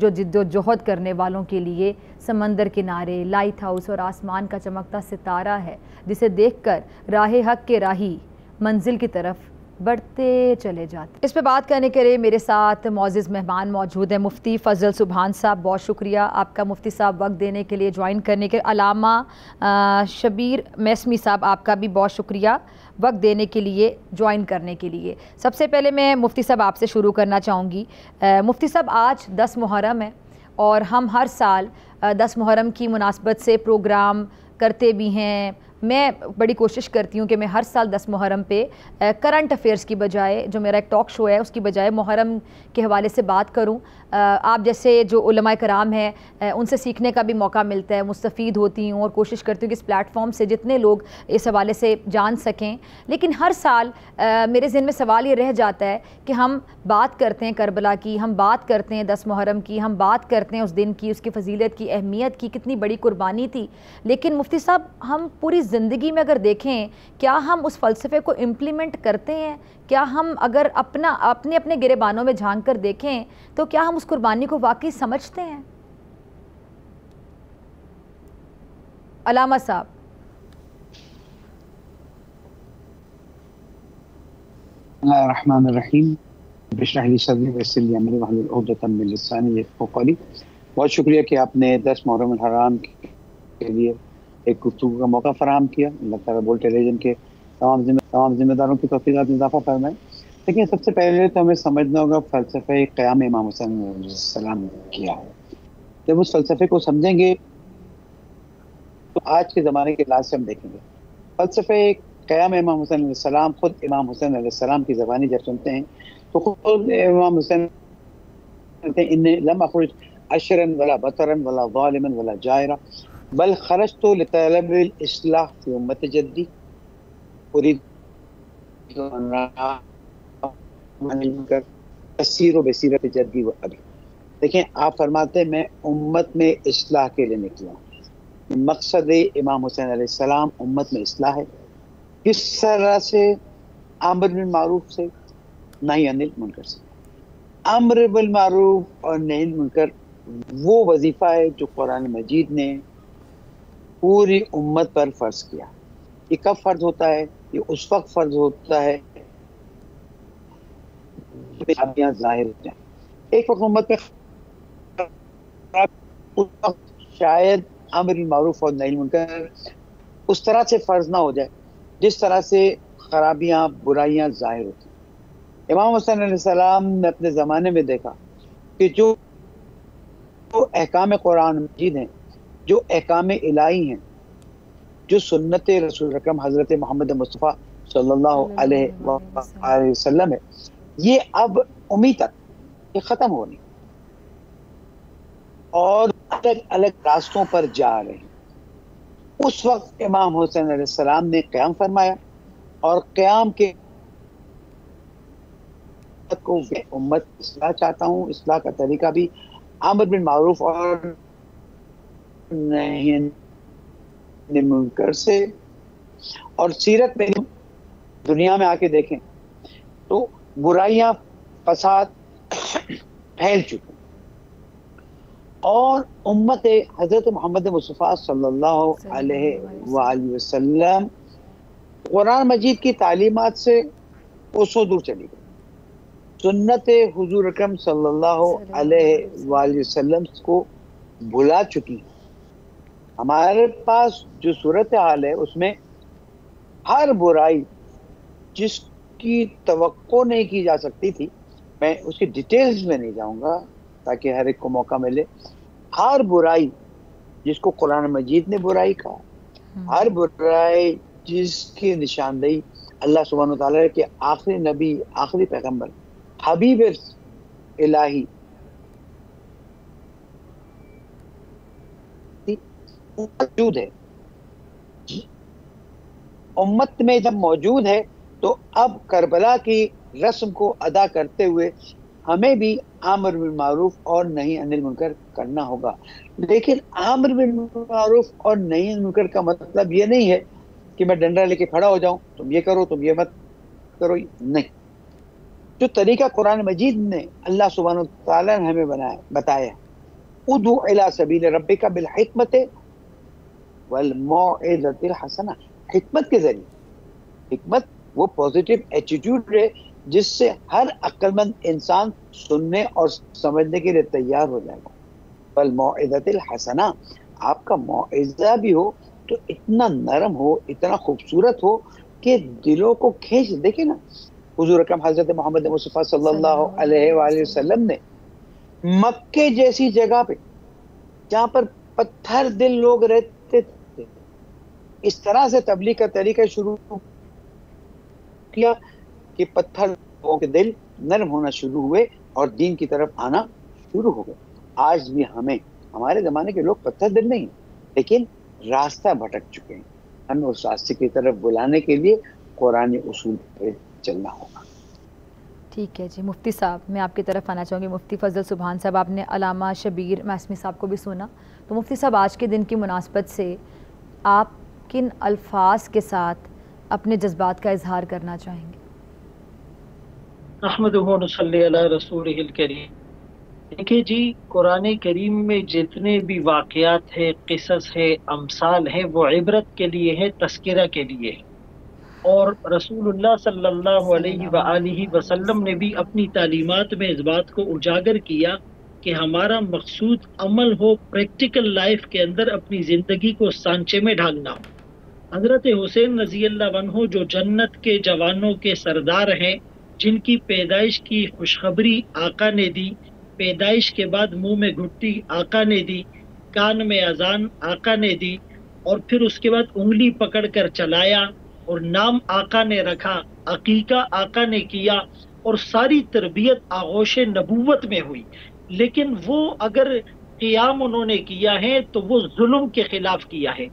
جو جد و جہد کرنے والوں کے لیے سمندر کنارے لائٹ ہاؤس اور آسمان کا چمکتا ستارہ ہے، جسے دیکھ کر راہ حق کے راہی منزل کی طرف بڑھتے چلے جاتے۔ اس پہ بات کرنے کے لیے میرے ساتھ معزز مہمان موجود ہیں، مفتی فضل سبحان صاحب، بہت شکریہ آپ کا مفتی صاحب وقت دینے کے لیے، جوائن کرنے کے۔ علامہ شبیر میسمی صاحب، آپ کا بھی بہت شکریہ وقت دینے کے لیے، جوائن کرنے کے لیے۔ سب سے پہلے میں مفتی صاحب آپ سے شروع کرنا چاہوں گی۔ مفتی صاحب، آج 10 محرم ہے اور ہم ہر سال 10 محرم کی مناسبت سے پروگرام کرتے بھی ہیں۔ میں بڑی کوشش کرتی ہوں کہ میں ہر سال 10 محرم پہ کرنٹ افیئرس کی بجائے، جو میرا ایک ٹاک شو ہے اس کی بجائے محرم کے حوالے سے بات کروں۔ آپ جیسے جو علماء کرام ہیں ان سے سیکھنے کا بھی موقع ملتا ہے، مستفید ہوتی ہوں اور کوشش کرتی ہوں کہ اس پلیٹ فارم سے جتنے لوگ اس حوالے سے جان سکیں۔ لیکن ہر سال میرے ذہن میں سوال یہ رہ جاتا ہے کہ ہم بات کرتے ہیں کربلا کی، ہم بات کرتے ہیں 10 محرم کی، ہم بات کرتے ہیں اس دن کی، اس کی فضیلت کی، اہمیت کی، کتنی بڑی قربانی تھی، لیکن مفتی صاحب ہم پوری زندگی میں اگر دیکھیں کیا ہم اس فلسفے کو امپلیمنٹ کرتے ہیں؟ کیا ہم اگر اپنے گریبانوں میں جھانک کر دیکھیں تو کیا ہم اس قربانی کو واقعی سمجھتے ہیں؟ علامہ صاحب۔ بسم اللہ الرحمن الرحیم، رب اشرح لی صدری ویسر لی امری واحلل عقدۃ من لسانی یفقہوا قولی۔ بہت شکریہ کہ آپ نے 10 محرم الحرام کے لیے ایک گفتگو کا موقع فراہم کیا۔ اللہ تعالیٰ بول ٹیلی ویژن کے تمام ذمہ داروں کی توفیقات میں اضافہ فرمائے۔ لیکن سب سے پہلے تو ہمیں سمجھنا ہوگا فلسفہ قیام امام حسین علیہ السلام کیا ہے۔ جب اس فلسفے کو سمجھیں گے تو آج کے زمانے کے لحاظ سے ہم دیکھیں گے فلسفہ قیام امام حسین علیہ السلام، خود امام حسین علیہ السلام کی زبانی جب سنتے ہیں تو خود امام حسین کہتے ہیں انی لم اخرج اشرا ولا بطرا ولا ظالما ولا جائرا بل خرجت لطلب الاصلاح فی امت جدی اريد تسیر و بصیرت جدی و ابی۔ دیکھیں آپ فرماتے ہیں میں امت میں اصلاح کے لیے نکلا ہوں۔ مقصد امام حسین علیہ السلام امت میں اصلاح ہے۔ کس طرح سے؟ امر بالمعروف سے، نہی عن المنکر سے۔ امر بالمعروف اور نہی عن المنکر وہ وظیفہ ہے جو قرآن مجید نے پوری امت پر فرض کیا۔ یہ کب فرض ہوتا ہے؟ یہ اس وقت فرض ہوتا ہے خرابیاں ظاہر ہوتے ہیں۔ ایک وقت امت میں اس وقت شاید امر بالمعروف اور نہی عن المنکر اس طرح سے فرض نہ ہو جائے جس طرح سے خرابیاں برائیاں ظاہر ہوتی ہیں۔ امام حسین علیہ السلام نے اپنے زمانے میں دیکھا کہ جو احکام قرآن مجید ہیں، جو احکام الہی ہیں، جو سنت رسول اکرم حضرت محمد مصطفیٰ صلی اللہ علیہ وآلہ وسلم ہے، یہ اب امید تک یہ ختم ہونی اور الگ الگ راستوں پر جا رہے ہیں۔ اس وقت امام حسین علیہ السلام نے قیام فرمایا اور قیام کے کو امت اصلاح چاہتا ہوں، اصلاح کا طریقہ بھی امر بالمعروف اور نہی عن المنکر سے۔ اور سیرت میں دنیا میں آ کے دیکھیں تو برائیاں فساد پھیل چکے اور امت حضرت محمد مصطفیٰ صلی اللہ علیہ وآلہ وسلم قرآن مجید کی تعلیمات سے کوسوں دور چلی گئی، سنت حضور اکرم صلی اللہ علیہ وآلہ وسلم کو بھلا چکی۔ ہمارے پاس جو صورتحال ہے اس میں ہر برائی جس کی توقع نہیں کی جا سکتی تھی، میں اس کی ڈیٹیلز میں نہیں جاؤں گا تاکہ ہر ایک کو موقع ملے، ہر برائی جس کو قرآن مجید نے برائی کہا، ہر برائی جس کی نشاندہی اللہ سبحانہ وتعالیٰ کے آخری نبی، آخری پیغمبر، حبیب الہی موجود ہے، امت میں جب موجود ہے تو اب کربلا کی رسم کو ادا کرتے ہوئے ہمیں بھی امر بالمعروف اور نہی عن المنکر کرنا ہوگا۔ لیکن امر بالمعروف اور نہی عن المنکر کا مطلب یہ نہیں ہے کہ میں ڈنڈا لے کے کھڑا ہو جاؤں، تم یہ کرو، تم یہ مت کرو، نہیں۔ جو طریقہ قرآن مجید نے اللہ سبحانہ وتعالیٰ نے ہمیں بتایا ادعو الی سبیل ربک بالحکمت والموعظۃ الحسنہ، حکمت کے ذریعے، حکمت وہ پازیٹیو ایٹیٹیوڈ ہے جس سے ہر عقل مند انسان سننے اور سمجھنے کے لیے تیار ہو جائے گا۔ والموعظۃ الحسنہ، آپ کا موعظہ بھی ہو تو اتنا نرم ہو، اتنا خوبصورت ہو کہ دلوں کو کھینچ۔ دیکھیں نا حضور اکرم حضرت محمد مصطفیٰ صلی اللہ علیہ وآلہ وسلم نے مکے جیسی جگہ پہ جہاں پر پتھر دل لوگ رہتے تھے، اس طرح سے تبلیغ کا طریقہ شروع کیا کہ پتھر لوگوں کے دل نرم ہونا شروع ہوئے اور دین کی طرف آنا شروع ہو گئے۔ آج بھی ہمارے زمانے کے لوگ پتھر دل نہیں ہیں، لیکن راستہ بھٹک چکے ہیں۔ ہمیں اس راستے کی طرف بلانے کے لیے قرآن اصول پہ چلنا ہوگا۔ ٹھیک ہے جی مفتی صاحب، میں آپ کی طرف آنا چاہوں گی۔ مفتی فضل سبحان صاحب، آپ نے علامہ شبیر معصومی صاحب کو بھی سنا، تو مفتی صاحب آج کے دن کی مناسبت سے آپ کن الفاظ کے ساتھ اپنے جذبات کا اظہار کرنا چاہیں گے؟ احمدہ و نصلی علی رسولہ الکریم۔ دیکھیں جی، قرآن کریم میں جتنے بھی واقعات ہیں، قصص ہے، امثال ہیں، وہ عبرت کے لیے ہے، تذکرہ کے لیے ہے۔ اور رسول اللہ صلی اللہ علیہ وآلہ وسلم نے بھی اپنی تعلیمات میں اس بات کو اجاگر کیا کہ ہمارا مقصود عمل ہو، پریکٹیکل لائف کے اندر اپنی زندگی کو سانچے میں ڈھالنا ہو۔ حضرت حسین رضی اللہ عنہ جو جنت کے جوانوں کے سردار ہیں، جن کی پیدائش کی خوشخبری آقا نے دی، پیدائش کے بعد منہ میں گھٹی آقا نے دی، کان میں اذان آقا نے دی، اور پھر اس کے بعد انگلی پکڑ کر چلایا اور نام آقا نے رکھا، عقیقہ آقا نے کیا، اور ساری تربیت آغوش نبوت میں ہوئی۔ لیکن وہ اگر قیام انہوں نے کیا ہے تو وہ ظلم کے خلاف کیا ہے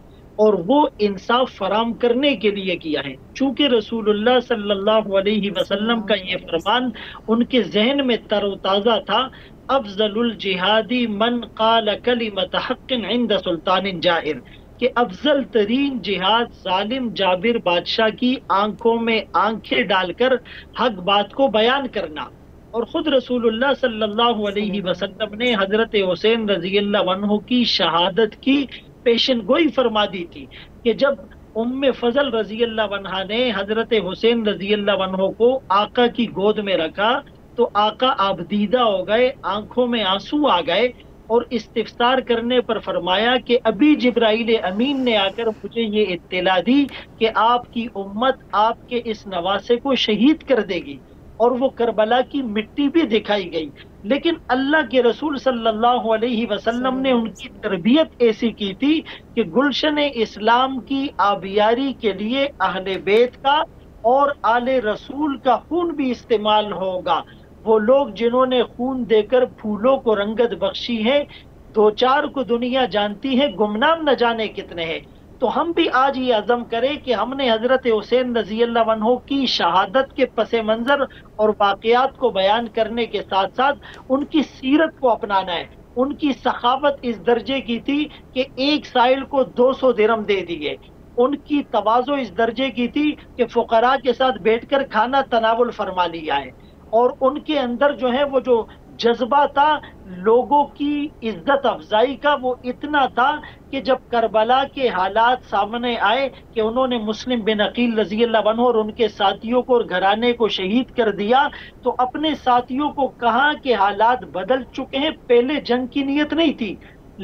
اور وہ انصاف فراہم کرنے کے لیے کیا ہے۔ چونکہ رسول اللہ صلی اللہ علیہ وسلم کا یہ فرمان ان کے ذہن میں تر و تازہ تھا، افضل الجہادی من قال کلمۃ حق عند سلطان جائر، کہ افضل ترین جہاد ظالم جابر بادشاہ کی آنکھوں میں آنکھیں ڈال کر حق بات کو بیان کرنا۔ اور خود رسول اللہ صلی اللہ علیہ وسلم نے حضرت حسین رضی اللہ عنہ کی شہادت کی پیشن گوئی فرما دی تھی کہ جب ام فضل رضی اللہ عنہ نے حضرت حسین رضی اللہ عنہ کو آقا کی گود میں رکھا تو آقا آبدیدہ ہو گئے، آنکھوں میں آنسو آ گئے، اور استفسار کرنے پر فرمایا کہ ابھی جبرائیل امین نے آ کر مجھے یہ اطلاع دی کہ آپ کی امت آپ کے اس نواسے کو شہید کر دے گی، اور وہ کربلا کی مٹی بھی دکھائی گئی۔ لیکن اللہ کے رسول صلی اللہ علیہ وسلم نے ان کی تربیت ایسی کی تھی کہ گلشن اسلام کی آبیاری کے لیے اہل بیت کا اور آل رسول کا خون بھی استعمال ہوگا۔ وہ لوگ جنہوں نے خون دے کر پھولوں کو رنگت بخشی ہے، دو چار کو دنیا جانتی ہے، گمنام نہ جانے کتنے ہیں۔ تو ہم بھی آج یہ عزم کریں کہ ہم نے حضرت حسین رضی اللہ عنہ کی شہادت کے پس منظر اور واقعات کو بیان کرنے کے ساتھ ساتھ ان کی سیرت کو اپنانا ہے۔ ان کی سخاوت اس درجے کی تھی کہ ایک سائل کو 200 درہم دے دیے۔ ان کی تواضع اس درجے کی تھی کہ فقراء کے ساتھ بیٹھ کر کھانا تناول فرما لیا ہے۔ اور ان کے اندر جو ہے وہ جو جذبہ تھا لوگوں کی عزت افزائی کا، وہ اتنا تھا کہ جب کربلا کے حالات سامنے آئے کہ انہوں نے مسلم بن عقیل رضی اللہ عنہ اور ان کے ساتھیوں کو اور گھرانے کو شہید کر دیا، تو اپنے ساتھیوں کو کہا کہ حالات بدل چکے ہیں، پہلے جنگ کی نیت نہیں تھی،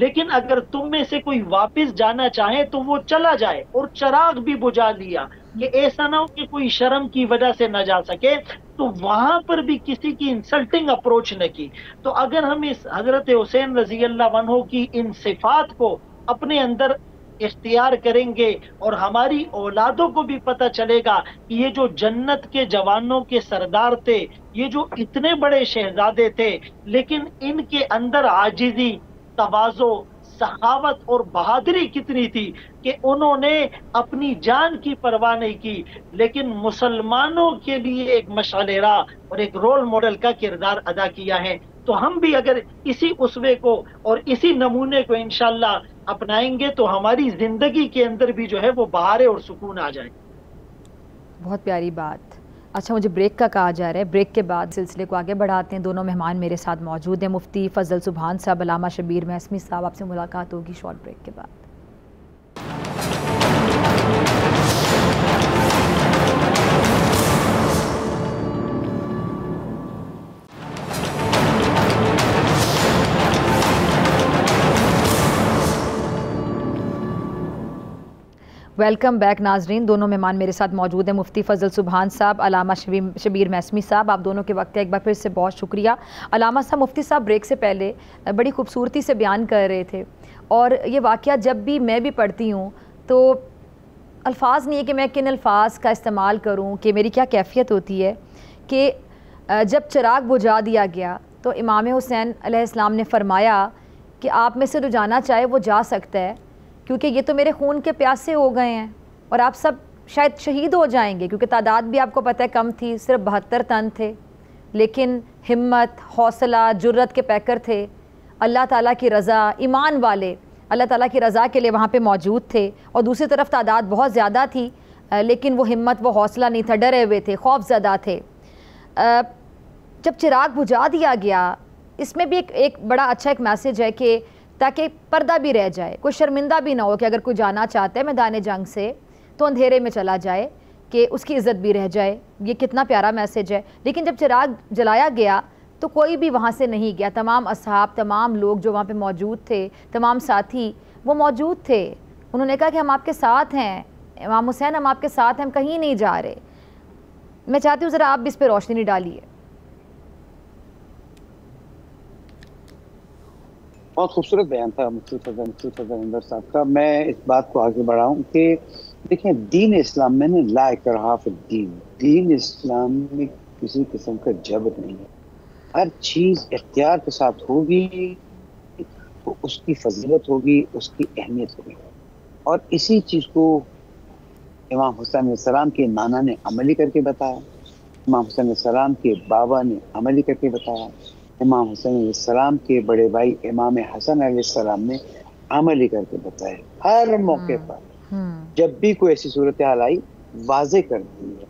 لیکن اگر تم میں سے کوئی واپس جانا چاہے تو وہ چلا جائے، اور چراغ بھی بجھا لیا کہ ایسا نہ ہو کہ کوئی شرم کی وجہ سے نہ جا سکے۔ تو وہاں پر بھی کسی کی انسلٹنگ اپروچ نہ کی۔ تو اگر ہم اس حضرت حسین رضی اللہ عنہ کی ان صفات کو اپنے اندر اختیار کریں گے اور ہماری اولادوں کو بھی پتہ چلے گا کہ یہ جو جنت کے جوانوں کے سردار تھے، یہ جو اتنے بڑے شہزادے تھے، لیکن ان کے اندر عاجزی، تواضع، سخاوت اور بہادری کتنی تھی کہ انہوں نے اپنی جان کی پرواہ نہیں کی، لیکن مسلمانوں کے لیے ایک مشعل راہ اور ایک رول ماڈل کا کردار ادا کیا ہے۔ تو ہم بھی اگر اسی اسوے کو اور اسی نمونے کو انشاءاللہ اپنائیں گے تو ہماری زندگی کے اندر بھی جو ہے وہ بہاریں اور سکون آ جائے۔ بہت پیاری بات۔ اچھا مجھے بریک کا کہا جا رہا ہے، بریک کے بعد سلسلے کو آگے بڑھاتے ہیں. دونوں مہمان میرے ساتھ موجود ہیں، مفتی فضل سبحان صاحب، علامہ شبیر محسمی صاحب. آپ سے ملاقات ہوگی شارٹ بریک کے بعد. ویلکم بیک ناظرین. دونوں مہمان میرے ساتھ موجود ہیں، مفتی فضل سبحان صاحب، علامہ شبیر محسمی صاحب. آپ دونوں کے وقت ہے، ایک بار پھر سے بہت شکریہ. علامہ صاحب، مفتی صاحب بریک سے پہلے بڑی خوبصورتی سے بیان کر رہے تھے، اور یہ واقعہ جب بھی میں بھی پڑھتی ہوں تو الفاظ نہیں ہے کہ میں کن الفاظ کا استعمال کروں، کہ میری کیا کیفیت ہوتی ہے کہ جب چراغ بجھا دیا گیا تو امام حسین علیہ السلام نے فرمایا کہ آپ میں سے جو جانا چاہے وہ جا سکتا ہے، کیونکہ یہ تو میرے خون کے پیاسے ہو گئے ہیں اور آپ سب شاید شہید ہو جائیں گے. کیونکہ تعداد بھی آپ کو پتہ ہے کم تھی، صرف 72 تن تھے، لیکن ہمت، حوصلہ، جرت کے پیکر تھے. اللہ تعالیٰ کی رضا، ایمان والے اللہ تعالیٰ کی رضا کے لیے وہاں پہ موجود تھے. اور دوسری طرف تعداد بہت زیادہ تھی، لیکن وہ ہمت، وہ حوصلہ نہیں تھا، ڈرے ہوئے تھے، خوف زدہ تھے. جب چراغ بجھا دیا گیا، اس میں بھی ایک بڑا اچھا ایک میسج ہے کہ تاکہ پردہ بھی رہ جائے، کوئی شرمندہ بھی نہ ہو کہ اگر کوئی جانا چاہتا ہے میدان جنگ سے تو اندھیرے میں چلا جائے، کہ اس کی عزت بھی رہ جائے. یہ کتنا پیارا میسج ہے. لیکن جب چراغ جلایا گیا تو کوئی بھی وہاں سے نہیں گیا. تمام اصحاب، تمام لوگ جو وہاں پہ موجود تھے، تمام ساتھی وہ موجود تھے. انہوں نے کہا کہ ہم آپ کے ساتھ ہیں امام حسین، ہم آپ کے ساتھ ہیں، ہم کہیں نہیں جا رہے. میں چاہتی ہوں ذرا آپ بھی اس پہ روشنی ڈالیے. بہت خوبصورت بیان تھا مفتی فضل اندر صاحب کا. میں اس بات کو آگے بڑھاؤں کہ دیکھیں، دین اسلام میں نے لا اکراہ فی الدین، دین اسلام میں کسی قسم کا جبر نہیں ہے. ہر چیز اختیار کے ساتھ ہوگی تو اس کی فضیلت ہوگی، اس کی اہمیت ہوگی. اور اسی چیز کو امام حسین علیہ السلام کے نانا نے عملی کر کے بتایا، امام حسین علیہ السلام کے بابا نے عملی کر کے بتایا، امام حسین علیہ السلام کے بڑے بھائی امام حسن علیہ السلام نے عملی کر کے بتایا. ہر موقع پر جب بھی کوئی ایسی صورتحال آئی واضح کر دی ہے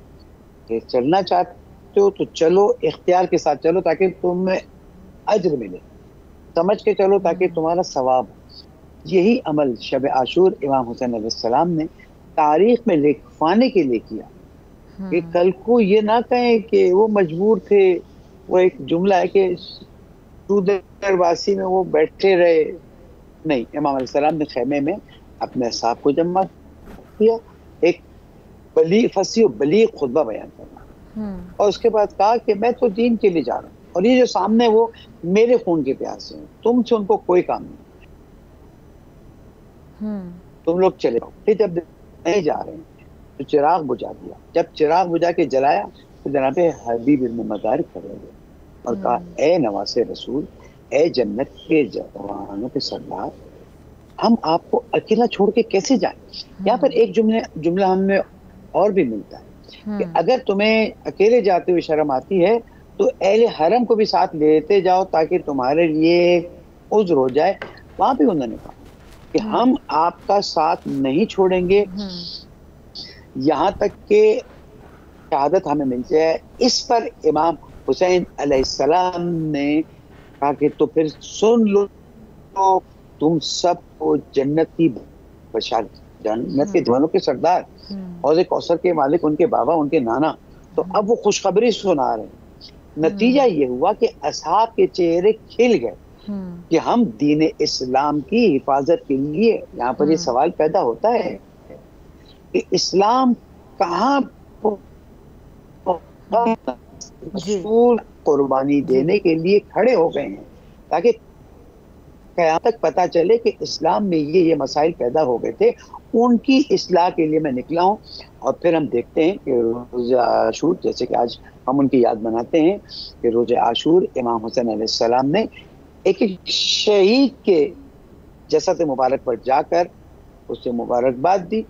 کہ چلنا چاہتے ہو تو چلو، اختیار کے ساتھ چلو تاکہ تمہیں اجر ملے، سمجھ کے چلو تاکہ تمہارا ثواب ہو. یہی عمل شب عاشور امام حسین علیہ السلام نے تاریخ میں لکھوانے کے لیے کیا کہ کل کو یہ نہ کہیں کہ وہ مجبور تھے. وہ ایک جملہ ہے کہ سودر واسی میں وہ بیٹھے رہے، نہیں، امام علیہ السلام نے خیمے میں اپنے اصحاب کو جمع کیا، ایک فصیح و بلیغ خطبہ بیان کرنا، اور اس کے بعد کہا کہ میں تو دین کے لیے جا رہا ہوں، اور یہ جو سامنے وہ میرے خون کے پیاسے ہیں، تم سے ان کو کوئی کام نہیں، تم لوگ چلے جاؤ. پھر جب نہیں جا رہے ہیں تو چراغ بجھا دیا. جب چراغ بجھا کے جلایا تو جناب حبیب بن مدارک کھڑے ہوئے اور کہا، اے نواز رسول، اے جنت کے جوانوں کے سردار، ہم آپ کو اکیلا چھوڑ کے کیسے جائیں. یہاں پر ایک جملہ ہمیں اور بھی ملتا ہے کہ اگر تمہیں اکیلے جاتے ہوئے شرم آتی ہے تو اہل حرم کو بھی ساتھ لیتے جاؤ تاکہ تمہارے لیے عذر ہو جائے. وہاں بھی انہوں نے کہا کہ ہم آپ کا ساتھ نہیں چھوڑیں گے یہاں تک کہ شہادت ہمیں مل جائے. اس پر امام حسین علیہ السلام نے کہا کہ تو پھر سن لو، تم سب کو جنت کی بشارت، جنت کے جوانوں کے سردار، حوض کوثر کے مالک، ان کے بابا، ان کے نانا. تو اب وہ خوشخبری سنا رہے ہیں. نتیجہ یہ ہوا کہ اصحاب کے چہرے کھل گئے کہ ہم دین اسلام کی حفاظت کے لیے. یہاں پر یہ سوال پیدا ہوتا ہے کہ اسلام کہاں رسول قربانی دینے کے لیے کھڑے ہو گئے ہیں تاکہ قیامت تک پتہ چلے کہ اسلام میں یہ مسائل پیدا ہو گئے تھے. ان کی اصلاح کے لیے میں نکلا ہوں. اور پھر ہم دیکھتے ہیں کہ روز عاشور، جیسے کہ آج ہم ان کی یاد مناتے ہیں، کہ روز عاشور امام حسین علیہ السلام نے ایک شہید کے جسد مبارک پر جا کر اس سے مبارکباد دی.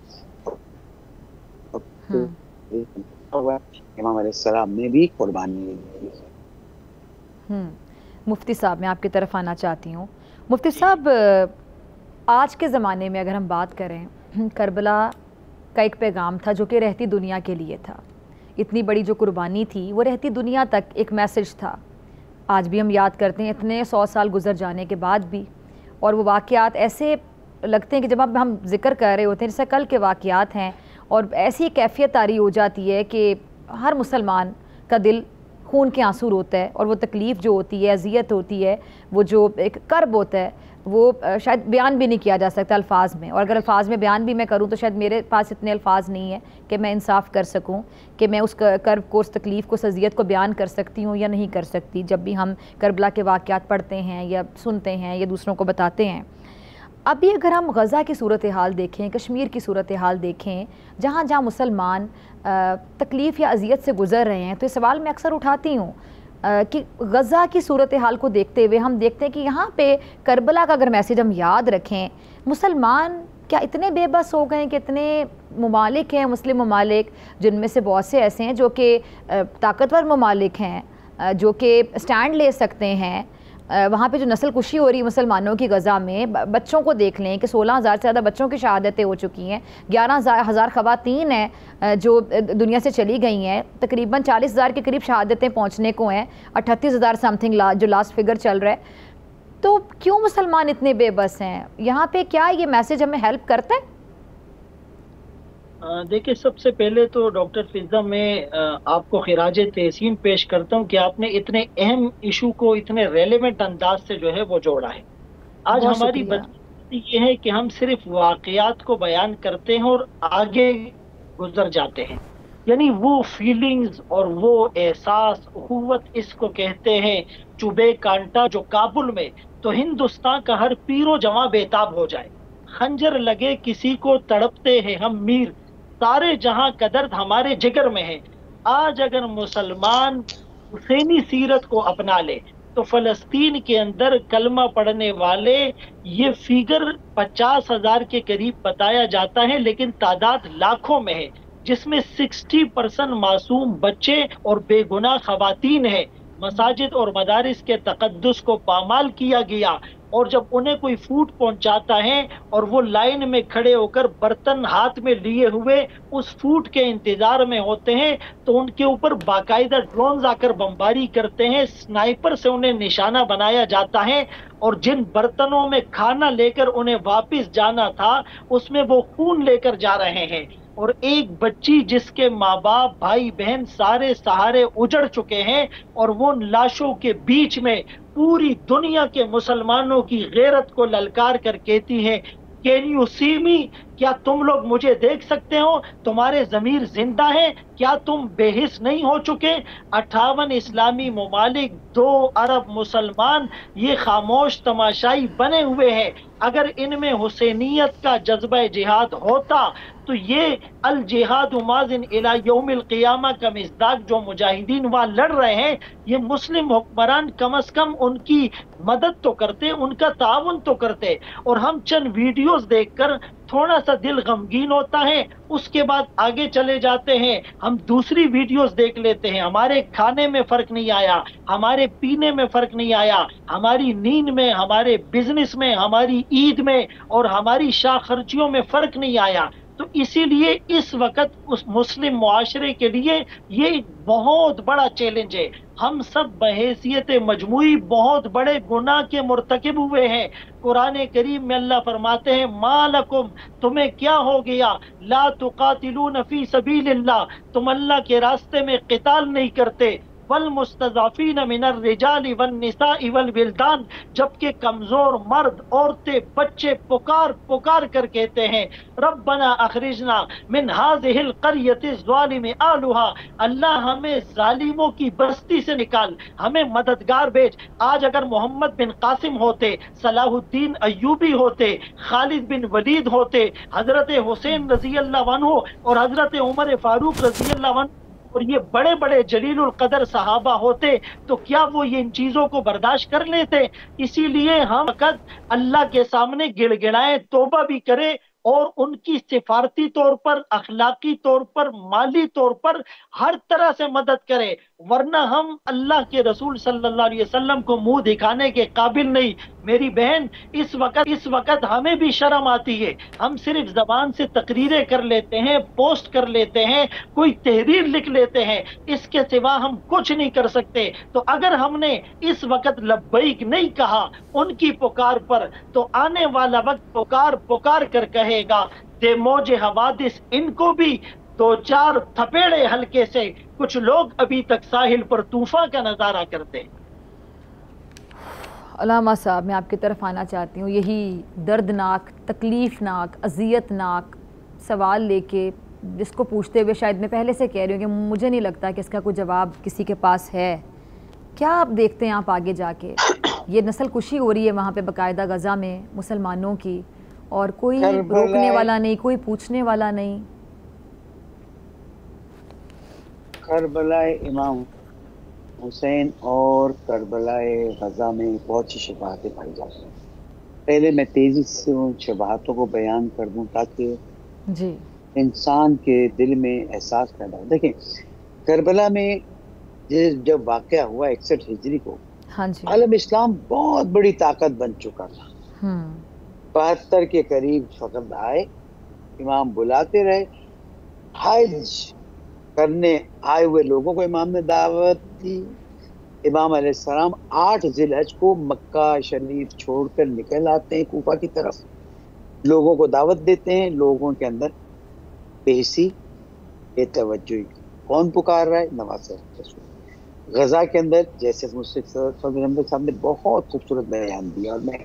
امام علیہ السلام نے بھی قربانی دی. مفتی صاحب، میں آپ کی طرف آنا چاہتی ہوں. مفتی صاحب، آج کے زمانے میں اگر ہم بات کریں، کربلا کا ایک پیغام تھا جو کہ رہتی دنیا کے لیے تھا اتنی بڑی جو قربانی تھی وہ رہتی دنیا تک ایک میسج تھا. آج بھی ہم یاد کرتے ہیں اتنے 100 سال گزر جانے کے بعد بھی, اور وہ واقعات ایسے لگتے ہیں کہ جب ہم ذکر کر رہے ہوتے ہیں جیسے کل کے واقعات ہیں, اور ایسی کیفیت طاری ہو جاتی ہے کہ ہر مسلمان کا دل خون کے آنسو روتا ہے, اور وہ تکلیف جو ہوتی ہے, اذیت ہوتی ہے, وہ جو ایک کرب ہوتا ہے, وہ شاید بیان بھی نہیں کیا جا سکتا الفاظ میں. اور اگر الفاظ میں بیان بھی میں کروں تو شاید میرے پاس اتنے الفاظ نہیں ہیں کہ میں انصاف کر سکوں کہ میں اس کرب کو, اس تکلیف کو, اس اذیت کو بیان کر سکتی ہوں یا نہیں کر سکتی جب بھی ہم کربلا کے واقعات پڑھتے ہیں یا سنتے ہیں یا دوسروں کو بتاتے ہیں. ابھی اگر ہم غزہ کی صورتحال دیکھیں, کشمیر کی صورتحال دیکھیں, جہاں جہاں مسلمان تکلیف یا اذیت سے گزر رہے ہیں, تو یہ سوال میں اکثر اٹھاتی ہوں کہ غزہ کی صورتحال کو دیکھتے ہوئے ہم دیکھتے ہیں کہ یہاں پہ کربلا کا اگر میسیج ہم یاد رکھیں, مسلمان کیا اتنے بے بس ہو گئے ہیں کہ اتنے ممالک ہیں, مسلم ممالک, جن میں سے بہت سے ایسے ہیں جو کہ طاقتور ممالک ہیں, جو کہ سٹینڈ لے سکتے ہیں. وہاں پہ جو نسل کشی ہو رہی ہے مسلمانوں کی غزہ میں, بچوں کو دیکھ لیں کہ 16,000 سے زیادہ بچوں کی شہادتیں ہو چکی ہیں, 11,000 خواتین ہیں جو دنیا سے چلی گئی ہیں, تقریباً 40,000 کے قریب شہادتیں پہنچنے کو ہیں, 38,000 سم تھنگ جو لاسٹ فگر چل رہا ہے. تو کیوں مسلمان اتنے بے بس ہیں یہاں پہ؟ کیا یہ میسیج ہمیں ہیلپ کرتا ہے؟ دیکھیں, سب سے پہلے تو ڈاکٹر فضا میں آپ کو خراج تحسین پیش کرتا ہوں کہ آپ نے اتنے اہم ایشو کو اتنے ریلیونٹ انداز سے جو ہے وہ جوڑا ہے. آج ہماری بدقسمتی یہ ہے کہ ہم صرف واقعات کو بیان کرتے ہیں اور آگے گزر جاتے ہیں. یعنی وہ فیلنگز اور وہ احساس, اخوت اس کو کہتے ہیں, چوبے کانٹا جو کابل میں, تو ہندوستان کا ہر پیر و جواں بےتاب ہو جائے. خنجر لگے کسی کو تڑپتے ہیں ہم میر, سارے جہاں کا درد ہمارے جگر میں ہے. آج اگر مسلمان حسینی سیرت کو اپنا لے تو فلسطین کے اندر کلمہ پڑھنے والے یہ فیگر 50,000 کے قریب بتایا جاتا ہے, لیکن تعداد لاکھوں میں ہے, جس میں 60% معصوم بچے اور بے گناہ خواتین ہیں. مساجد اور مدارس کے تقدس کو پامال کیا گیا, اور جب انہیں کوئی فوڈ پہنچاتا ہے اور وہ لائن میں کھڑے ہو کر برتن ہاتھ میں لیے ہوئے اس فوڈ کے انتظار میں ہوتے ہیں, تو ان کے اوپر باقاعدہ ڈرونز آ کر بمباری کرتے ہیں, سنائپر سے انہیں نشانہ بنایا جاتا ہے, اور جن برتنوں میں کھانا لے کر انہیں واپس جانا تھا اس میں وہ خون لے کر جا رہے ہیں. اور ایک بچی جس کے ماں باپ, بھائی بہن سارے سہارے اجڑ چکے ہیں, اور وہ لاشوں کے بیچ میں پوری دنیا کے مسلمانوں کی غیرت کو للکار کر کہتی ہے, کین یو سی می, کیا تم لوگ مجھے دیکھ سکتے ہو؟ تمہارے ضمیر زندہ ہے؟ کیا تم بے حس نہیں ہو چکے؟ 58 اسلامی ممالک, 2 ارب مسلمان یہ خاموش تماشائی بنے ہوئے ہیں. اگر ان میں حسینیت کا جذبہ جہاد ہوتا تو یہ الجہاد ماضٍ الی یوم القیامہ کا مصداق جو مجاہدین وہاں لڑ رہے ہیں, یہ مسلم حکمران کم از کم ان کی مدد تو کرتے, ان کا تعاون تو کرتے. اور ہم چند ویڈیوز دیکھ کر تھوڑا سا دل غمگین ہوتا ہے, اس کے بعد آگے چلے جاتے ہیں, ہم دوسری ویڈیوز دیکھ لیتے ہیں. ہمارے کھانے میں فرق نہیں آیا, ہمارے پینے میں فرق نہیں آیا, ہماری نیند میں, ہمارے بزنس میں, ہماری عید میں اور ہماری شاہ خرچیوں میں فرق نہیں آیا. تو اسی لیے اس وقت اس مسلم معاشرے کے لیے یہ ایک بہت بڑا چیلنج ہے. ہم سب بحیثیت مجموعی بہت بڑے گناہ کے مرتکب ہوئے ہیں. قرآن کریم میں اللہ فرماتے ہیں, ما لکم, تمہیں کیا ہو گیا, لا تقاتلون فی سبیل اللہ, تم اللہ کے راستے میں قتال نہیں کرتے, والمستضعفین من الرجال والنساء والولدان, جبکہ کمزور مرد, عورتیں, بچے پکار کر کہتے ہیں, ربنا اخرجنا من هذه القرية الظالم اهلها, اللہ ہمیں ظالموں کی بستی سے نکال, ہمیں مددگار بھیج. آج اگر محمد بن قاسم ہوتے, صلاح الدین ایوبی ہوتے, خالد بن ولید ہوتے, حضرت حسین رضی اللہ عنہ اور حضرت عمر فاروق رضی اللہ عنہ, اور یہ بڑے بڑے جلیل القدر صحابہ ہوتے, تو کیا وہ ان چیزوں کو برداشت کر لیتے؟ اسی لیے ہم وقت اللہ کے سامنے گڑ گڑائیں, توبہ بھی کرے, اور ان کی سفارتی طور پر, اخلاقی طور پر, مالی طور پر ہر طرح سے مدد کرے. ورنہ ہم اللہ کے رسول صلی اللہ علیہ وسلم کو منہ دکھانے کے قابل نہیں۔ میری بہن، اس وقت ہمیں بھی شرم آتی ہے، ہم صرف زبان سے تقریریں کر لیتے ہیں، پوسٹ کر لیتے ہیں، کوئی تحریر لکھ لیتے ہیں، اس کے سوا ہم کچھ نہیں کر سکتے۔ تو اگر ہم نے اس وقت لبیک نہیں کہا ان کی پکار پر، تو آنے والا وقت پکار کر کہے گا دے موج حوادث ان کو بھی دو چار تھپیڑے ہلکے سے۔ کچھ لوگ ابھی تک ساحل پر طوفان کا نظارہ کرتے ہیں۔ علامہ صاحب، میں آپ کی طرف آنا چاہتی ہوں، یہی دردناک، تکلیف ناک، اذیت ناک سوال لے کے جس کو پوچھتے ہوئے شاید میں پہلے سے کہہ رہی ہوں کہ مجھے نہیں لگتا کہ اس کا کوئی جواب کسی کے پاس ہے۔ کیا آپ دیکھتے ہیں آپ آگے جا کے یہ نسل کشی ہو رہی ہے وہاں پہ باقاعدہ غزہ میں مسلمانوں کی، اور کوئی روکنے والا نہیں، کوئی پوچھنے والا نہیں؟ کربلا امام حسین اور کربلا غزہ میں بہت سی شباہتیں پائی جاتی ہیں۔ پہلے میں تیزی سے ان شباہتوں کو بیان کر دوں تاکہ جی انسان کے دل میں احساس پیدا ہو۔ دیکھیں، کربلا میں جب واقعہ ہوا 61 ہجری کو، ہاں جی، عالم اسلام بہت بڑی طاقت بن چکا تھا۔ 72 کے قریب فقط آئے، امام بلاتے رہے، حج کرنے آئے ہوئے لوگوں کو امام نے دعوت دی۔ امام علیہ السلام 8 ذی الحج کو مکہ شریف چھوڑ کر نکل آتے ہیں کوفہ کی طرف، لوگوں کو دعوت دیتے ہیں۔ لوگوں کے اندر بے حسی، بے توجہی، کون پکار رہا ہے؟ نواز رسول۔ غزہ کے اندر جیسے مشرف فضل احمد صاحب نے بہت خوبصورت بیان دیا، اور میں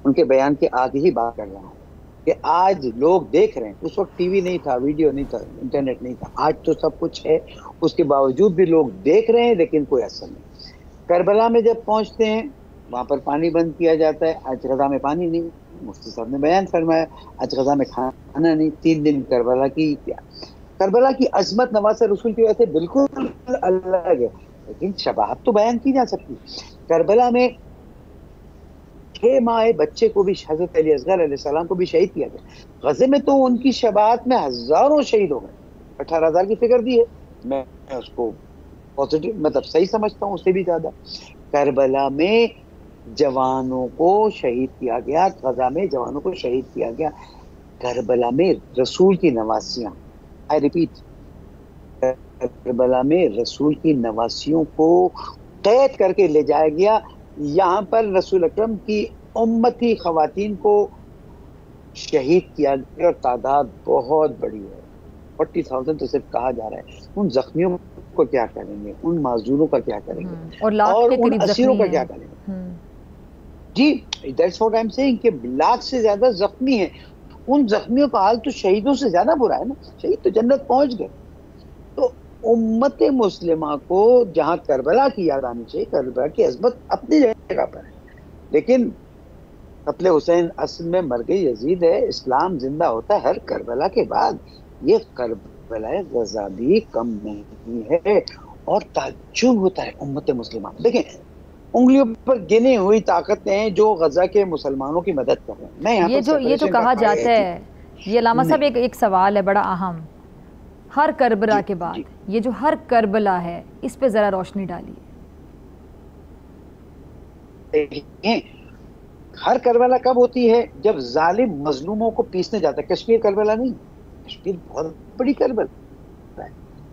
ان کے بیان کے آگے ہی بات کر رہا ہوں کہ آج لوگ دیکھ رہے ہیں، اس وقت ٹی وی نہیں تھا، ویڈیو نہیں تھا، انٹرنیٹ نہیں تھا، آج تو سب کچھ ہے، اس کے باوجود بھی لوگ دیکھ رہے ہیں لیکن کوئی اثر نہیں۔ کربلا میں جب پہنچتے ہیں وہاں پر پانی بند کیا جاتا ہے، آج غزہ میں پانی نہیں، مفتی صاحب نے بیان فرمایا آج غزہ میں کھانا نہیں، 3 دن کربلا کی کیا۔ کربلا کی عظمت نواز رسول کی وجہ سے بالکل الگ ہے، لیکن شباہت تو بیان کی جا سکتی۔ کربلا میں 6 ماہ بچے کو بھی حضرت علی اصغر علیہ السلام کو بھی شہید کیا گیا۔ غزے میں تو ان کی شباہت میں ہزاروں شہید ہو گئے، 18,000 کی فگر دی ہے، میں اس کو پازیٹیو مطلب صحیح سمجھتا ہوں، اس سے بھی زیادہ۔ کربلا میں جوانوں کو شہید کیا گیا، غزہ میں جوانوں کو شہید کیا گیا۔ کربلا میں رسول کی نواسیاں، آئی ریپیٹ، کربلا میں رسول کی نواسیوں کو قید کر کے لے جایا گیا۔ یہاں پر رسول اکرم کی امتی خواتین کو شہید کیا گیا، اور تعداد بہت بڑی ہے، 40,000 تو صرف کہا جا رہا ہے۔ ان زخمیوں کو کیا کریں گے، ان معذوروں کا کیا کریں گے، اور ان اسیروں کا کیا کریں گے؟ جی that's what I'm saying کہ لاکھ سے زیادہ زخمی ہیں، ان زخمیوں کا حال تو شہیدوں سے زیادہ برا ہے نا، شہید تو جنت پہنچ گئے۔ تو امت مسلمہ کو جہاں کربلا کی یاد آنی چاہیے، کربلا کی عظمت اپنی جگہ پر ہے، لیکن قتل حسین اصل میں مرگ یزید ہے، اسلام زندہ ہوتا ہے ہر کربلا کے بعد۔ یہ کربلا غزہ بھی کم نہیں ہے، اور تعجب ہوتا ہے امت مسلمہ۔ دیکھیں، انگلیوں پر گنی ہوئی طاقتیں ہیں جو غزہ کے مسلمانوں کی مدد کر رہے ہیں۔ میں یہ جو کہا جاتا ہے، یہ علامہ صاحب ایک سوال ہے بڑا اہم، ہر کربلا کے بعد یہ جو ہر کربلا ہے، اس پہ ذرا روشنی ڈالیے۔ ہر کربلا کب ہوتی ہے؟ جب ظالم مظلوموں کو پیسنے جاتا ہے۔ کشمیر کربلا نہیں، کشمیر بہت بڑی کربلا ہے۔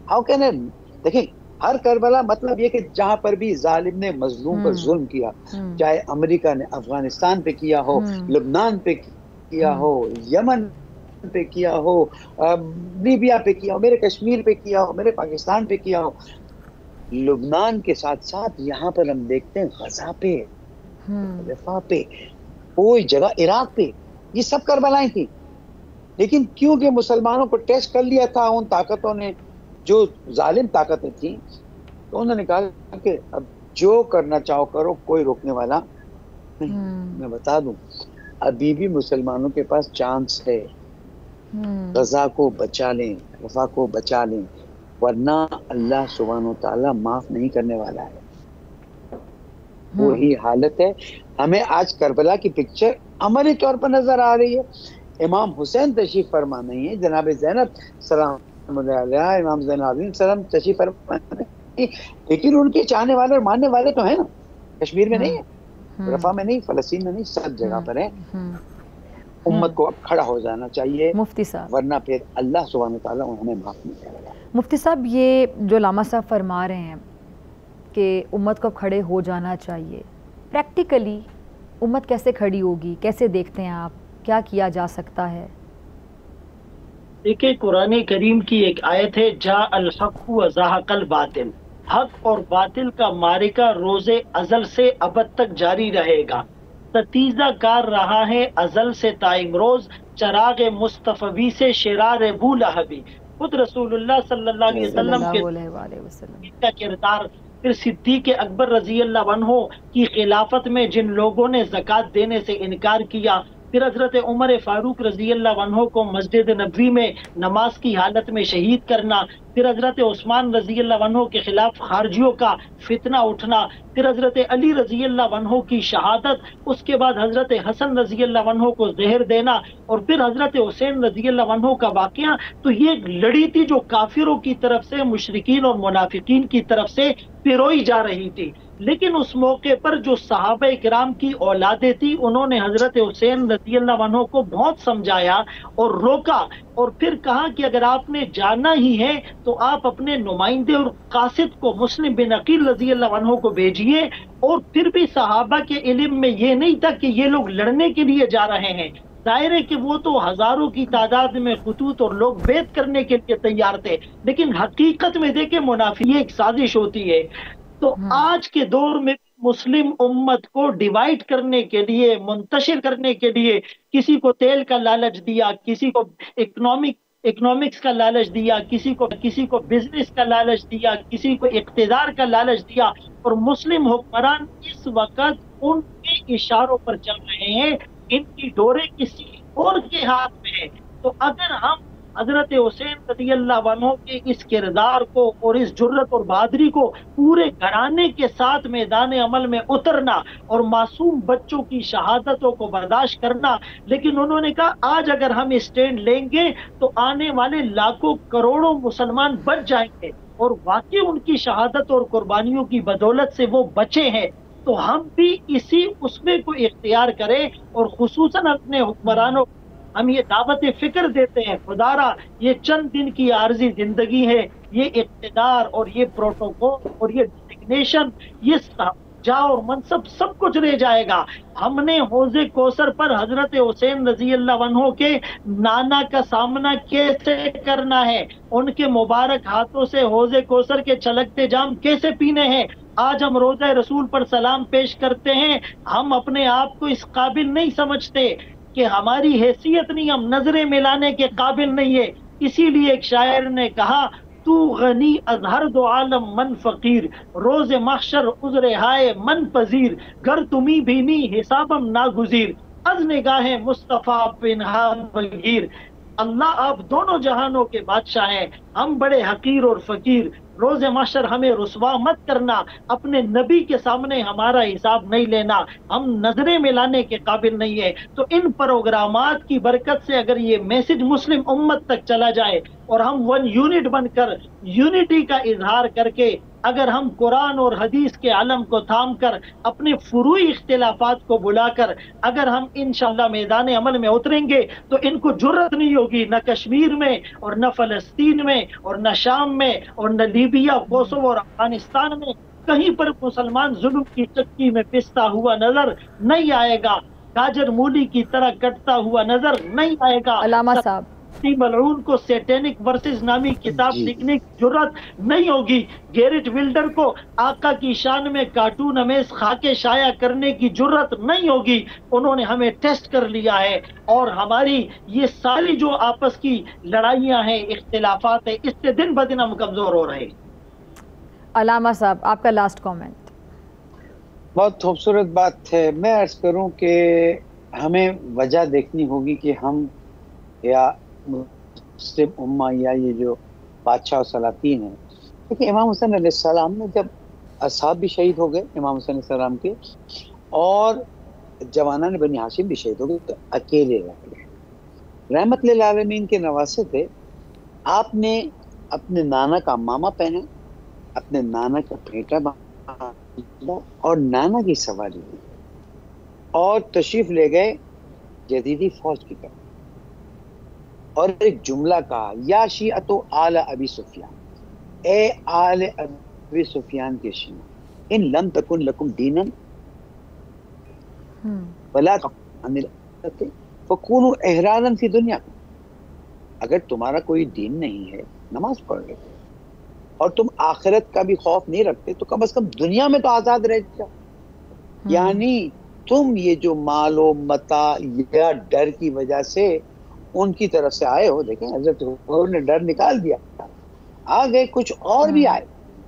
How can it? دیکھیں، ہر کربلا مطلب یہ کہ جہاں پر بھی ظالم نے مظلوم پر ظلم کیا، چاہے امریکہ نے افغانستان پہ کیا ہو، لبنان پہ کیا ہو، یمن پہ کیا ہو، لیبیا پہ کیا ہو، میرے کشمیر پہ کیا ہو، میرے پاکستان پہ کیا ہو، لبنان کے ساتھ ساتھ یہاں پر ہم دیکھتے ہیں غزہ پہ، رفح پہ، کوئی جگہ عراق پہ، یہ سب کربلائیں تھیں۔ لیکن کیونکہ مسلمانوں کو ٹیسٹ کر لیا تھا ان طاقتوں نے، جو ظالم طاقتیں تھیں، تو انہوں نے کہا کہ اب جو کرنا چاہو کرو، کوئی روکنے والا نہیں۔ میں بتا دوں، ابھی بھی مسلمانوں کے پاس چانس ہے، غزہ کو بچا لیں، رفح کو بچا لیں، ورنہ اللہ سبحانہ و تعالیٰ معاف نہیں کرنے والا ہے۔ وہی حالت ہے۔ ہمیں آج کربلا کی پکچر عملی طور پر نظر آ رہی ہے۔ امام حسین تشریف فرما نہیں ہے، جناب زینب سلام امام زین العابدین السلام تشریف فرما ہے، لیکن ان کے چاہنے والے اور ماننے والے تو ہیں نا، کشمیر میں نہیں ہے، رفح میں نہیں، فلسطین میں نہیں، سب جگہ پر ہیں۔ امت کو اب کھڑا ہو جانا چاہیے مفتی صاحب، ورنہ پھر اللہ سبحانہ وتعالیٰ انہیں معاف نہیں کرے گا۔ مفتی صاحب یہ جو علامہ صاحب فرما رہے ہیں کہ امت کو اب کھڑے ہو جانا چاہیے، پریکٹیکلی امت کیسے کھڑی ہوگی، کیسے دیکھتے ہیں آپ، کیا کیا جا سکتا ہے؟ دیکھیں قرآن کریم کی ایک آیت ہے، جاء الحق وزہق الباطل، حق اور باطل کا معرکہ روز ازل سے ابد تک جاری رہے گا، ستیزہ کار رہا ہے ازل سے تا امروز، چراغ مصطفی سے شرار ابو لہبی۔ خود رسول اللہ صلی اللہ علیہ وسلم کا کردار، پھر صدیق اکبر رضی اللہ عنہ کی خلافت میں جن لوگوں نے زکوٰۃ دینے سے انکار کیا، پھر حضرت عمر فاروق رضی اللہ عنہ کو مسجد نبوی میں نماز کی حالت میں شہید کرنا، پھر حضرت عثمان رضی اللہ عنہ کے خلاف خارجیوں کا فتنہ اٹھنا، پھر حضرت علی رضی اللہ عنہ کی شہادت، اس کے بعد حضرت حسن رضی اللہ عنہ کو زہر دینا، اور پھر حضرت حسین رضی اللہ عنہ کا واقعہ، تو یہ ایک لڑی تھی جو کافروں کی طرف سے، مشرکین اور منافقین کی طرف سے پروئی جا رہی تھی۔ لیکن اس موقع پر جو صحابہ کرام کی اولادیں تھی، انہوں نے حضرت حسین رضی اللہ عنہ کو بہت سمجھایا اور روکا، اور پھر کہا کہ اگر آپ نے جانا ہی ہے تو آپ اپنے نمائندے اور قاصد کو مسلم بن عقیل رضی اللہ عنہ کو بھیجیے۔ اور پھر بھی صحابہ کے علم میں یہ نہیں تھا کہ یہ لوگ لڑنے کے لیے جا رہے ہیں، ظاہر ہے کہ وہ تو ہزاروں کی تعداد میں خطوط اور لوگ بیعت کرنے کے لیے تیار تھے، لیکن حقیقت میں دیکھیں منافقت ایک سازش ہوتی ہے۔ تو آج کے دور میں مسلم امت کو ڈیوائیڈ کرنے کے لیے، منتشر کرنے کے لیے، کسی کو تیل کا لالچ دیا، کسی کو اکنامکس کا لالچ دیا، کسی کو بزنس کا لالچ دیا، کسی کو اقتدار کا لالچ دیا، اور مسلم حکمران اس وقت ان کے اشاروں پر چل رہے ہیں، ان کی ڈوریں کسی اور کے ہاتھ میں ہیں۔ تو اگر ہم حضرت حسین رضی اللہ عنہ کے اس کردار کو اور اس جرت اور بہادری کو پورے گھرانے کے ساتھ میدان عمل میں اترنا اور معصوم بچوں کی شہادتوں کو برداشت کرنا، لیکن انہوں نے کہا آج اگر ہم اسٹینڈ لیں گے تو آنے والے لاکھوں کروڑوں مسلمان بچ جائیں گے، اور واقعی ان کی شہادت اور قربانیوں کی بدولت سے وہ بچے ہیں۔ تو ہم بھی اسی اسوے کو اختیار کریں، اور خصوصاً اپنے حکمرانوں ہم یہ دعوت فکر دیتے ہیں، خدارا یہ چند دن کی عارضی زندگی ہے، یہ اقتدار اور یہ پروٹوکول اور یہ ڈیزگنیشن، یہ جا اور منصب سب کچھ رہ جائے گا۔ ہم نے حوض کوثر پر حضرت حسین رضی اللہ عنہ کے نانا کا سامنا کیسے کرنا ہے، ان کے مبارک ہاتھوں سے حوض کوثر کے چھلکتے جام کیسے پینے ہیں۔ آج ہم روضہ رسول پر سلام پیش کرتے ہیں، ہم اپنے آپ کو اس قابل نہیں سمجھتے کہ ہماری حیثیت نہیں، ہم نظریں ملانے کے قابل نہیں ہے۔ اسی لیے ایک شاعر نے کہا تو غنی از ہر دو عالم من فقیر، روز محشر عذر ہائے من پذیر، گر تمی بینی حسابم ناگزیر، از نگاہ مصطفیٰ پنہا بگیر۔ اللہ آپ دونوں جہانوں کے بادشاہ ہیں، ہم بڑے حقیر اور فقیر، روز محشر ہمیں رسوا مت کرنا، اپنے نبی کے سامنے ہمارا حساب نہیں لینا، ہم نظریں ملانے کے قابل نہیں ہے۔ تو ان پروگرامات کی برکت سے اگر یہ میسج مسلم امت تک چلا جائے اور ہم ون یونٹ بن کر یونٹی کا اظہار کر کے اگر ہم قرآن اور حدیث کے علم کو تھام کر اپنے فروعی اختلافات کو بلا کر اگر ہم انشاءاللہ میدان عمل میں اتریں گے تو ان کو جرت نہیں ہوگی، نہ کشمیر میں اور نہ فلسطین میں اور نہ شام میں اور نہ لیبیا، کوسوو اور افغانستان میں، کہیں پر مسلمان ظلم کی چکی میں پستا ہوا نظر نہیں آئے گا، گاجر مولی کی طرح کٹتا ہوا نظر نہیں آئے گا۔ علامہ صاحب ملعون کو سیٹینک ورسز نامی کتاب لکھنے کی ضرورت نہیں ہوگی، گیرٹ ولڈر کو آقا کی شان میں کارٹون امیز خاکے شائع کرنے کی ضرورت نہیں ہوگی، انہوں نے ہمیں ٹیسٹ کر لیا ہے، اور ہماری یہ ساری جو آپس کی لڑائیاں ہیں، اختلافات ہیں، اس سے دن بدن ہم کمزور ہو رہے ہیں۔ علامہ صاحب آپ کا لاسٹ کومنٹ۔ بہت خوبصورت بات ہے، میں عرض کروں کہ ہمیں وجہ دیکھنی ہوگی کہ ہم یا مسلم امہ یا یہ جو بادشاہ و سلاطین ہیں، لیکن امام حسین علیہ السلام نے جب اصحاب بھی شہید ہو گئے امام حسین علیہ السلام کے، اور جوانان بنی ہاشم بھی شہید ہو گئے، تو اکیلے رہ گئے۔ رحمت للعالمین کے نواسے تھے، آپ نے اپنے نانا کا ماما پہنا، اپنے نانا کا پھیٹا باندھا اور نانا کی سواری دی اور تشریف لے گئے جدیدی فوج کی طرف، اور ایک جملہ کہا، یا شیعۃ آل ابی سفیان، اے آل ابی سفیان کے شیعہ، ان لم تکن لکم دینا ولا فکونوا احرارا فی دنیا، اگر تمہارا کوئی دین نہیں ہے، نماز پڑھ لیتے اور تم آخرت کا بھی خوف نہیں رکھتے تو کم از کم دنیا میں تو آزاد رہ جاؤ۔ یعنی تم یہ جو مال و متاع یا ڈر کی وجہ سے ان کی طرف سے آئے ہو، دیکھیں حضرت عمر نے ڈر نکال دیا، آ گئے کچھ اور بھی آئے،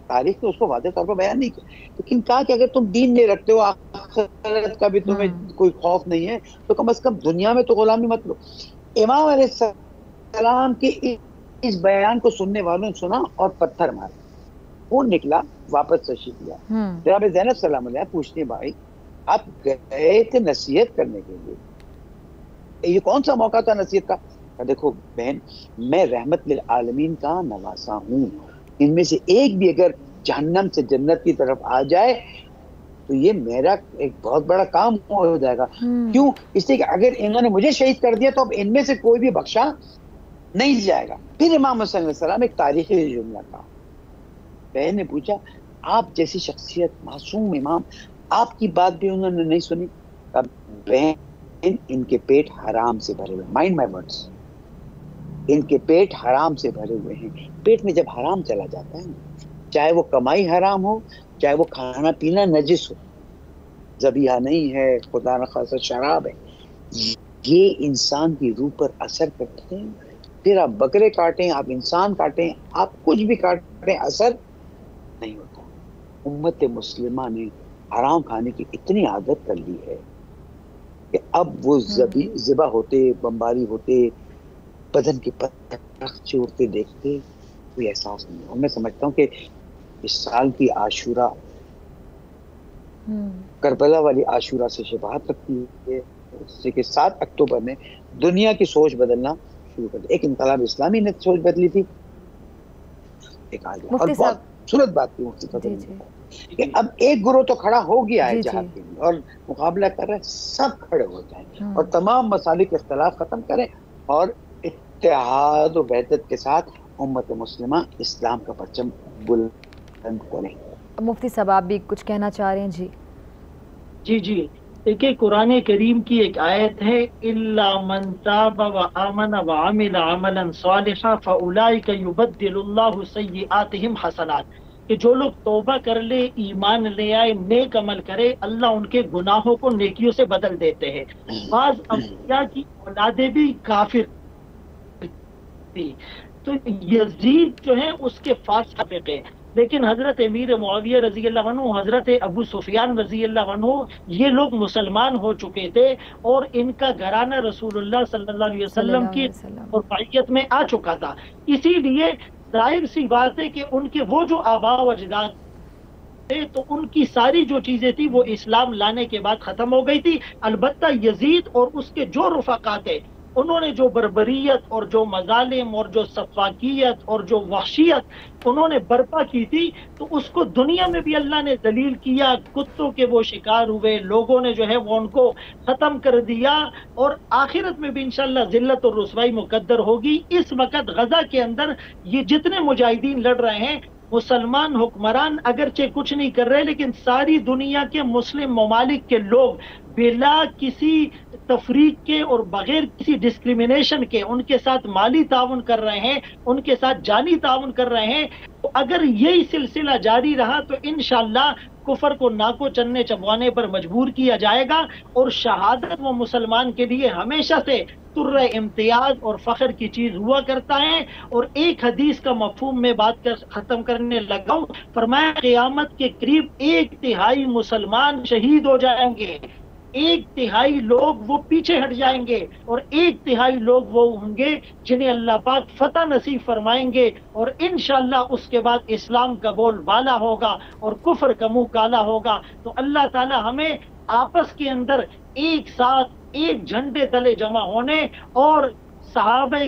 تاریخ نے اس کو واضح طور پر بیان نہیں کیا، لیکن کہا کہ اگر تم دین نہیں رکھتے ہو، آخرت کا بھی تمہیں کوئی خوف نہیں ہے، تو کم از کم دنیا میں تو غلامی مت لو۔ امام علیہ السلام کے اس بیان کو سننے والوں نے سنا اور پتھر مارے، وہ نکلا واپس تشریف لیا۔ جناب زینب سلام علیہ پوچھتے ہیں، بھائی آپ گئے تھے نصیحت کرنے کے لیے، یہ کون سا موقع تھا نصیحت کا؟ دیکھو بہن، میں رحمت للعالمین کا نواسا ہوں، ان میں سے ایک بھی اگر جہنم سے جنت کی طرف آ جائے تو یہ میرا ایک بہت بڑا کام ہو جائے گا۔ کیوں؟ اس لیے کہ اگر انہوں نے مجھے شہید کر دیا تو اب ان میں سے کوئی بھی بخشا نہیں جائے گا۔ پھر امام حسین علیہ السلام ایک تاریخی جملہ کہا، بہن نے پوچھا آپ جیسی شخصیت، معصوم امام، آپ کی بات بھی انہوں نے نہیں سنی؟ اب بہن، ان کے پیٹ حرام سے بھرے ہوئے، مائنڈ مائی ورڈز، ان کے پیٹ حرام سے بھرے ہوئے ہیں۔ پیٹ میں جب حرام چلا جاتا ہے، چاہے وہ کمائی حرام ہو، چاہے وہ کھانا پینا نجس ہو، ذبیحہ نہیں ہے، خدا نخواستہ شراب ہے، یہ انسان کی روح پر اثر کرتے ہیں۔ پھر آپ بکرے کاٹیں، آپ انسان کاٹیں، آپ کچھ بھی کاٹیں، اثر نہیں ہوتا۔ امت مسلمہ نے حرام کھانے کی اتنی عادت کر لی ہے کہ اب وہ ذبح ہوتے، بمباری ہوتے، بدن کے پتھر چورتے دیکھتے کوئی احساس نہیں ہے۔ اور میں سمجھتا ہوں کہ اس سال کی عاشورہ کربلا والی عاشورہ سے شباہت رکھتی ہے، اس سے کہ 7 اکتوبر نے دنیا کی سوچ بدلنا شروع کر دی۔ ایک انقلاب اسلامی نے سوچ بدلی تھی، ایک آ گیا، اور بہت خوبصورت بات تھی مفتی فضل کہ اب ایک گروہ تو کھڑا ہو گیا ہے جہاد کے لیے اور مقابلہ کر رہے ہیں، سب کھڑے ہو جائیں اور تمام مسالک اختلاف ختم کریں اور اتحاد و وحدت کے ساتھ امت مسلمہ اسلام کا پرچم بلند کریں۔ مفتی صاحب آپ بھی کچھ کہنا چاہ رہے ہیں؟ جی دیکھیں، قرآن کریم کی ایک آیت ہے، اِلَّا مَن تَابَ وَآمَنَ وَعَمِلَ عَمَلًا صَالِحًا فَأُولَٰئِکَ يُبَدِّلُ اللَّهُ سَیِّئَاتِہِم حسنات، کہ جو لوگ توبہ کر لے، ایمان لے آئے، نیک عمل کرے، اللہ ان کے گناہوں کو نیکیوں سے بدل دیتے ہیں۔ بعض انبیاء کی اولادیں بھی کافر تھی، تو یزید جو ہے اس کے فاسق ہیں، لیکن حضرت امیر معاویہ رضی اللہ عنہ، حضرت ابو سفیان رضی اللہ عنہ، یہ لوگ مسلمان ہو چکے تھے اور ان کا گھرانہ رسول اللہ صلی اللہ علیہ وسلم کی رفاعیت میں آ چکا تھا۔ اسی لیے ظاہر سی بات ہے کہ ان کے وہ جو آباء و اجداد تھے تو ان کی ساری جو چیزیں تھی وہ اسلام لانے کے بعد ختم ہو گئی تھی۔ البتہ یزید اور اس کے جو رفقا تھے، انہوں نے جو بربریت اور جو مظالم اور جو سفاکیت اور جو وحشیت انہوں نے برپا کی تھی، تو اس کو دنیا میں بھی اللہ نے ذلیل کیا، کتوں کے وہ شکار ہوئے، لوگوں نے جو ہے وہ ان کو ختم کر دیا، اور آخرت میں بھی انشاءاللہ ذلت اور رسوائی مقدر ہوگی۔ اس وقت غزہ کے اندر یہ جتنے مجاہدین لڑ رہے ہیں، مسلمان حکمران اگرچہ کچھ نہیں کر رہے، لیکن ساری دنیا کے مسلم ممالک کے لوگ بلا کسی تفریق کے اور بغیر کسی ڈسکریمنیشن کے ان کے ساتھ مالی تعاون کر رہے ہیں، ان کے ساتھ جانی تعاون کر رہے ہیں۔ تو اگر یہی سلسلہ جاری رہا تو انشاءاللہ کفر کو ناکو چننے چبوانے پر مجبور کیا جائے گا، اور شہادت وہ مسلمان کے لیے ہمیشہ سے تر امتیاز اور فخر کی چیز ہوا کرتا ہے۔ اور ایک حدیث کا مفہوم میں بات ختم کرنے لگا ہوں، فرمایا قیامت کے قریب 1/3 مسلمان شہید ہو جائیں گے، 1/3 لوگ وہ پیچھے ہٹ جائیں گے، اور 1/3 لوگ وہ ہوں گے جنہیں اللہ پاک فتح نصیب فرمائیں گے، اور انشاءاللہ اس کے بعد اسلام کا بول بالا ہوگا اور کفر کا منہ کالا ہوگا۔ تو اللہ تعالی ہمیں آپس کے اندر ایک ساتھ ایک جھنڈے تلے جمع ہونے اور صحابہ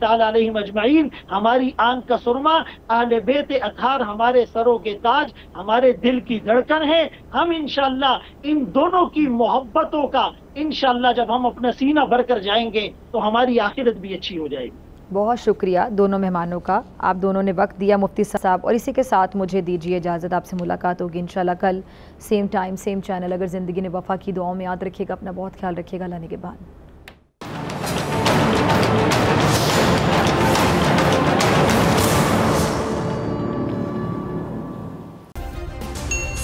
تعالی علیہم اجمعین ہماری آنکھ کا سرما، اہل بیت اطہار ہمارے سروں کے تاج، ہمارے دل کی دھڑکن ہے۔ ہم انشاءاللہ ان دونوں کی محبتوں کا انشاءاللہ جب ہم اپنا سینہ بھر کر جائیں گے تو ہماری آخرت بھی اچھی ہو جائے گی۔ بہت شکریہ دونوں مہمانوں کا، آپ دونوں نے وقت دیا مفتی صاحب، اور اسی کے ساتھ مجھے دیجیے اجازت، آپ سے ملاقات ہوگی انشاءاللہ کل سیم ٹائم سیم چینل۔ اگر زندگی نے وفا کی، دعاؤں میں یاد رکھیے گا، اپنا بہت خیال رکھیے گا، اللہ نگہبان۔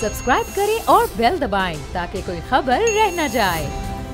سبسکرائب کریں اور بیل دبائیں تاکہ کوئی خبر رہ نہ جائے۔